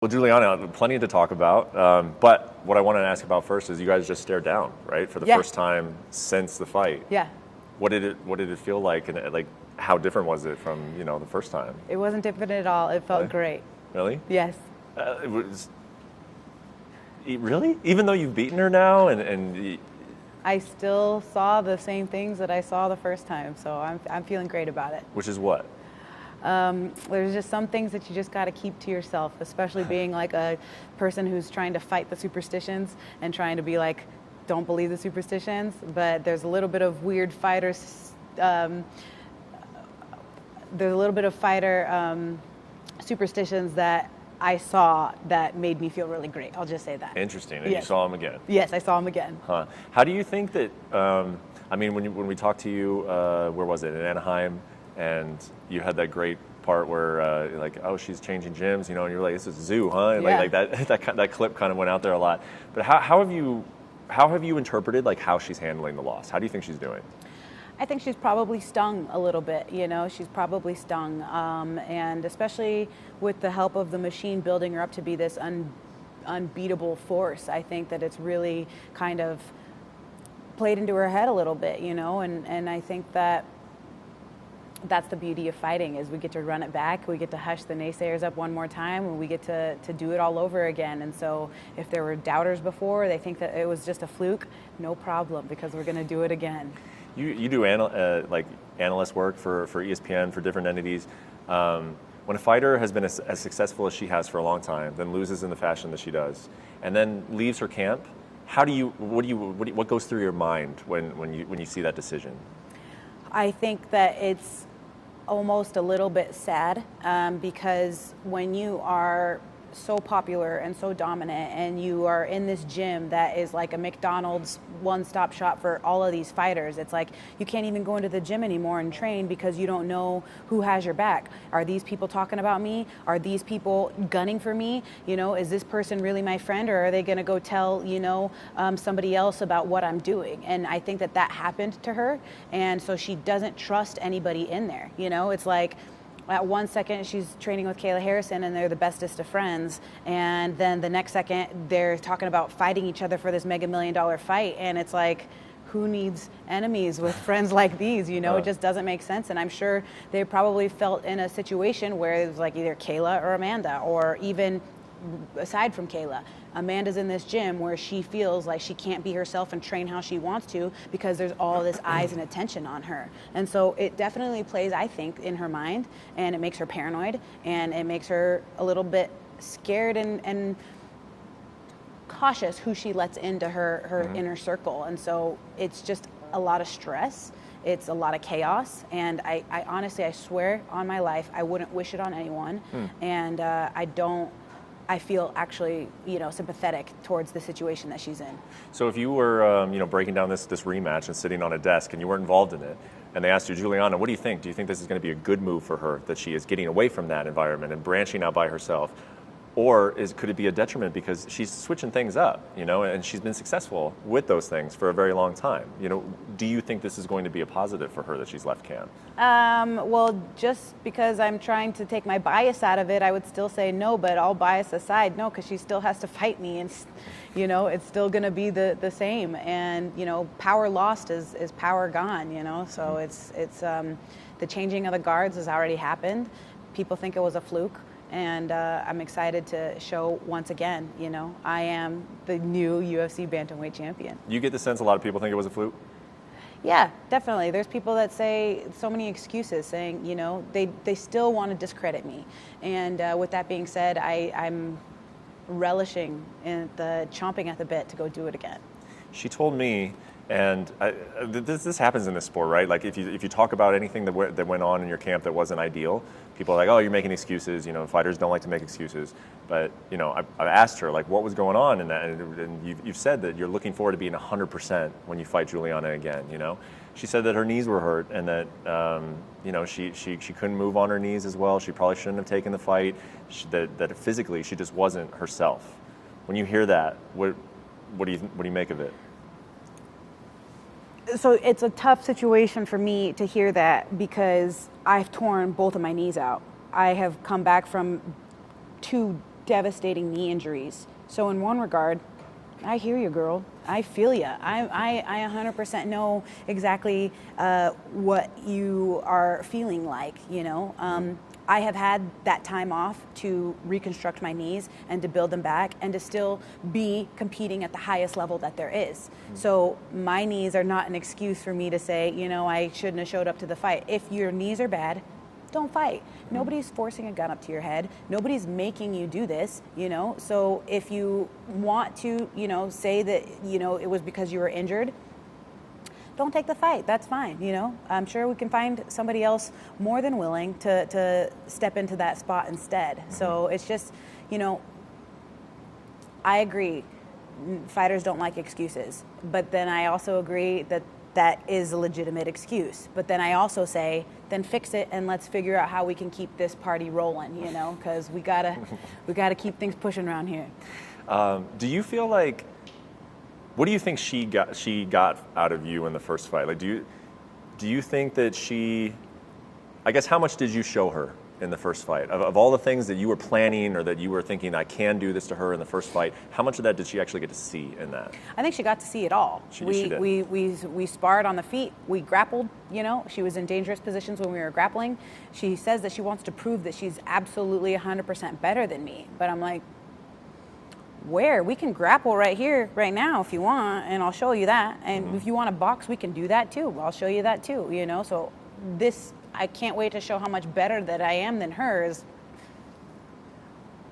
Well, Julianna, plenty to talk about. But what I wanted to ask about first is you guys just stared down, right, for the first time since the fight. Yeah. What did it feel like, and like how different was it from the first time? It wasn't different at all. It felt great. Really? Yes. It was. Really? Even though you've beaten her now, and I still saw the same things that I saw the first time, so I'm feeling great about it. Which is what? There's just some things that you just got to keep to yourself, especially being like a person who's trying to fight the superstitions and trying to be like, don't believe the superstitions. But there's a little bit of weird fighters. There's a little bit of fighter superstitions that I saw that made me feel really great. I'll just say that. Interesting. And yes. You saw him again. Yes, I saw him again. Huh. How do you think that? I mean, when we talked to you, where was it, in Anaheim? And you had that great part where, like, oh, she's changing gyms, and you're like, this is zoo, huh? And yeah. like that clip kind of went out there a lot. But how have you interpreted like how she's handling the loss? How do you think she's doing? I think she's probably stung a little bit. She's probably stung, and especially with the help of the machine building her up to be this unbeatable force. I think that it's really kind of played into her head a little bit, and I think that. That's the beauty of fighting, is we get to run it back, we get to hush the naysayers up one more time, and we get to do it all over again. And so if there were doubters before, they think that it was just a fluke, no problem, because we're going to do it again. You do like analyst work for ESPN, for different entities. When a fighter has been as successful as she has for a long time, then loses in the fashion that she does, and then leaves her camp, what goes through your mind when you see that decision? I think that it's almost a little bit sad, because when you are so popular and so dominant, and you are in this gym that is like a McDonald's one-stop shop for all of these fighters, it's like you can't even go into the gym anymore and train because you don't know who has your back. Are these people talking about me? Are these people gunning for me? Is this person really my friend, or are they going to go tell somebody else about what I'm doing? And I think that happened to her, and so she doesn't trust anybody in there. It's like, at one second, she's training with Kayla Harrison, and they're the bestest of friends. And then the next second, they're talking about fighting each other for this $1 million fight. And it's like, who needs enemies with friends like these? It just doesn't make sense. And I'm sure they probably felt in a situation where it was like either Kayla or Amanda, or even aside from Kayla, Amanda's in this gym where she feels like she can't be herself and train how she wants to because there's all this eyes and attention on her. And so it definitely plays, I think, in her mind, and it makes her paranoid, and it makes her a little bit scared and cautious who she lets into her inner circle. And so it's just a lot of stress. It's a lot of chaos, and I honestly, I swear on my life, I wouldn't wish it on anyone. And I feel actually, sympathetic towards the situation that she's in. So if you were, breaking down this rematch and sitting on a desk and you weren't involved in it, and they asked you, Julianna, what do you think? Do you think this is going to be a good move for her, that she is getting away from that environment and branching out by herself? Or could it be a detriment because she's switching things up, and she's been successful with those things for a very long time? Do you think this is going to be a positive for her that she's left camp? Well, just because I'm trying to take my bias out of it, I would still say no, but all bias aside, no, because she still has to fight me, and it's still going to be the same. And, power lost is power gone, so it's the changing of the guards has already happened. People think it was a fluke. And I'm excited to show once again, I am the new UFC bantamweight champion. You get the sense a lot of people think it was a fluke? Yeah, definitely. There's people that say so many excuses, saying, they still want to discredit me. And with that being said, I'm relishing in the chomping at the bit to go do it again. She told me, and this happens in this sport, right? Like if you talk about anything that went on in your camp that wasn't ideal, people are like, oh, you're making excuses. Fighters don't like to make excuses. But I've asked her like what was going on in that, and you've said that you're looking forward to being 100% when you fight Julianna again. She said that her knees were hurt, and that she couldn't move on her knees as well. She probably shouldn't have taken the fight. That physically she just wasn't herself. When you hear that, what do you make of it? So it's a tough situation for me to hear that, because I've torn both of my knees out. I have come back from 2 devastating knee injuries. So in one regard, I hear you, girl. I feel you. I 100% know exactly what you are feeling like, you know. I have had that time off to reconstruct my knees and to build them back and to still be competing at the highest level that there is. So my knees are not an excuse for me to say, you know, I shouldn't have showed up to the fight. If your knees are bad, don't fight. Nobody's forcing a gun up to your head. Nobody's making you do this, you know. So if you want to, you know, say that, you know, it was because you were injured, don't take the fight. That's fine, you know. I'm sure we can find somebody else more than willing to step into that spot instead. So it's just, you know, I agree. Fighters don't like excuses. But then I also agree that that is a legitimate excuse. But then I also say, then fix it and let's figure out how we can keep this party rolling, you know, because we gotta keep things pushing around here. Do you feel like, what do you think she got out of you in the first fight? Like, do you think that I guess, how much did you show her in the first fight? Of all the things that you were planning or that you were thinking, I can do this to her in the first fight, how much of that did she actually get to see in that? I think she got to see it all. She did. We sparred on the feet. We grappled, you know. She was in dangerous positions when we were grappling. She says that she wants to prove that she's absolutely 100% better than me. But I'm like, where? We can grapple right here, right now, if you want, and I'll show you that. And if you want to box, we can do that too. I'll show you that too, you know. So I can't wait to show how much better that I am than hers.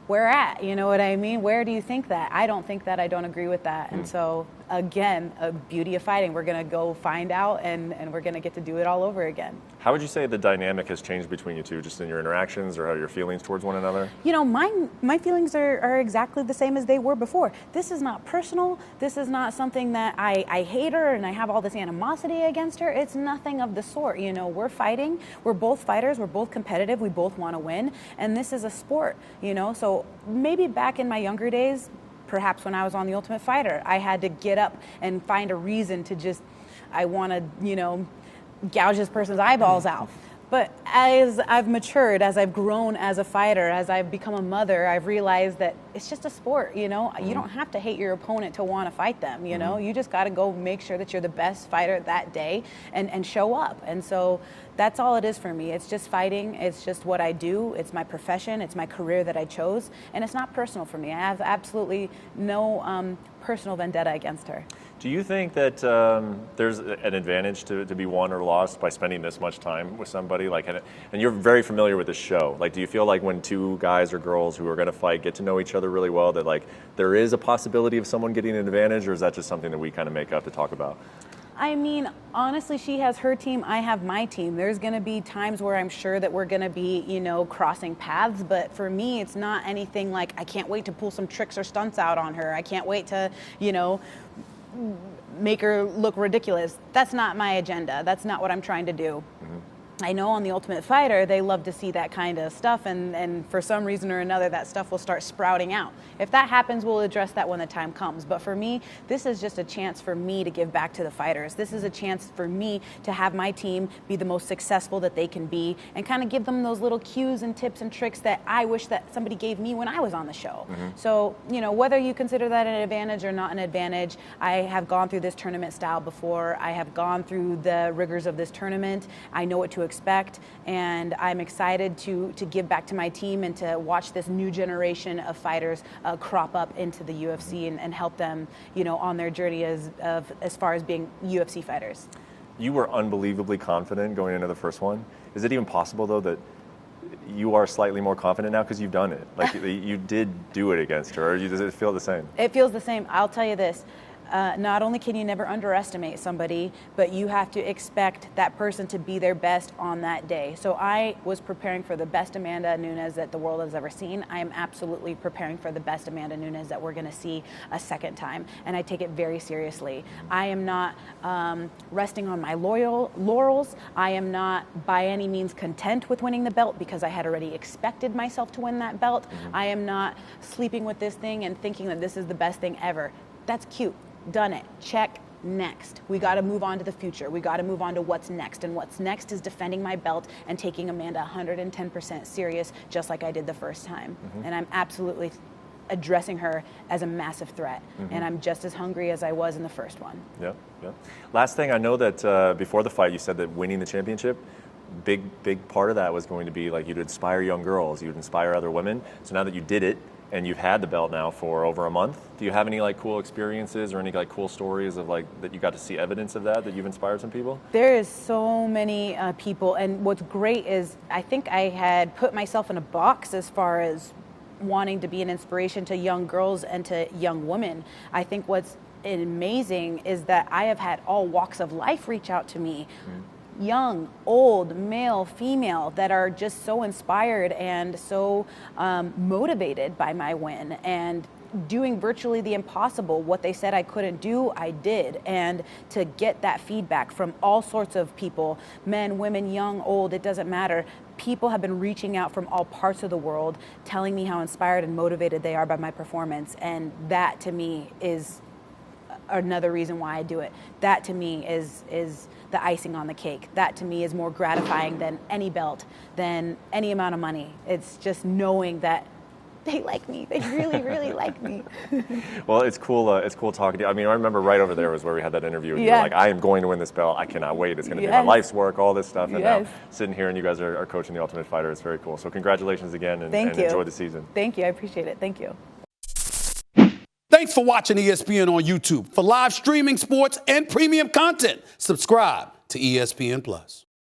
Where at? You know what I mean? Where do you think that? I don't think that. I don't agree with that. And so, again, a beauty of fighting. We're going to go find out, and we're going to get to do it all over again. How would you say the dynamic has changed between you two, just in your interactions or how your feelings towards one another? You know, my feelings are exactly the same as they were before. This is not personal. This is not something that I hate her and I have all this animosity against her. It's nothing of the sort. You know, we're fighting. We're both fighters. We're both competitive. We both want to win. And this is a sport, you know. So maybe back in my younger days, perhaps when I was on The Ultimate Fighter, I had to get up and find a reason to I want to, you know, gouge this person's eyeballs out. But as I've matured, as I've grown as a fighter, as I've become a mother, I've realized that it's just a sport, you know. You don't have to hate your opponent to want to fight them, you know. You just got to go make sure that you're the best fighter that day and show up. And so that's all it is for me. It's just fighting. It's just what I do. It's my profession. It's my career that I chose. And it's not personal for me. I have absolutely no personal vendetta against her. Do you think that there's an advantage to be won or lost by spending this much time with somebody? Like, and you're very familiar with the show. Like, do you feel like when two guys or girls who are going to fight get to know each other really well, that like there is a possibility of someone getting an advantage, or is that just something that we kind of make up to talk about? I mean, honestly, she has her team, I have my team. There's going to be times where I'm sure that we're going to be, you know, crossing paths. But for me, it's not anything like I can't wait to pull some tricks or stunts out on her. I can't wait to, you know, make her look ridiculous. That's not my agenda. That's not what I'm trying to do. I know on The Ultimate Fighter, they love to see that kind of stuff, and for some reason or another, that stuff will start sprouting out. If that happens, we'll address that when the time comes. But for me, this is just a chance for me to give back to the fighters. This is a chance for me to have my team be the most successful that they can be and kind of give them those little cues and tips and tricks that I wish that somebody gave me when I was on the show. So, you know, whether you consider that an advantage or not an advantage, I have gone through this tournament style before. I have gone through the rigors of this tournament. I know what to expect, and I'm excited to give back to my team and to watch this new generation of fighters crop up into the UFC and help them, you know, on their journey as far as being UFC fighters. You were unbelievably confident going into the first one. Is it even possible, though, that you are slightly more confident now because you've done it? Like, you did do it against her, or does it feel the same? It feels the same. I'll tell you this. Not only can you never underestimate somebody, but you have to expect that person to be their best on that day. So I was preparing for the best Amanda Nunes that the world has ever seen. I am absolutely preparing for the best Amanda Nunes that we're going to see a second time, and I take it very seriously. I am not resting on my laurels. I am not by any means content with winning the belt because I had already expected myself to win that belt. I am not sleeping with this thing and thinking that this is the best thing ever. That's cute. Done it. Check. next. We got to move on to the future. We got to move on to what's next. And what's next is defending my belt and taking Amanda 110% serious, just like I did the first time. And I'm absolutely addressing her as a massive threat. And I'm just as hungry as I was in the first one. Yeah, yeah. Last thing, I know that before the fight, you said that winning the championship, big part of that was going to be like you'd inspire young girls, you'd inspire other women. So now that you did it and you've had the belt now for over a month, do you have any like cool experiences or any like cool stories of like that you got to see evidence of that you've inspired some people? There is so many people, and what's great is I think I had put myself in a box as far as wanting to be an inspiration to young girls and to young women. I think what's amazing is that I have had all walks of life reach out to me. Young, old, male, female, that are just so inspired and so motivated by my win and doing virtually the impossible. What they said I couldn't do, I did. And to get that feedback from all sorts of people, men, women, young, old, it doesn't matter. People have been reaching out from all parts of the world, telling me how inspired and motivated they are by my performance. And that to me is another reason why I do it. That to me is the icing on the cake. That to me is more gratifying than any belt, than any amount of money. It's just knowing that they like me. They really, really like me. Well, it's cool. It's cool talking to you. I mean, I remember right over there was where we had that interview. And you were like, I am going to win this belt. I cannot wait. It's going to be my life's work, all this stuff. And now sitting here and you guys are coaching the Ultimate Fighter. It's very cool. So congratulations again and enjoy the season. Thank you. I appreciate it. Thank you. Thanks for watching ESPN on YouTube. For live streaming, sports, and premium content, subscribe to ESPN+.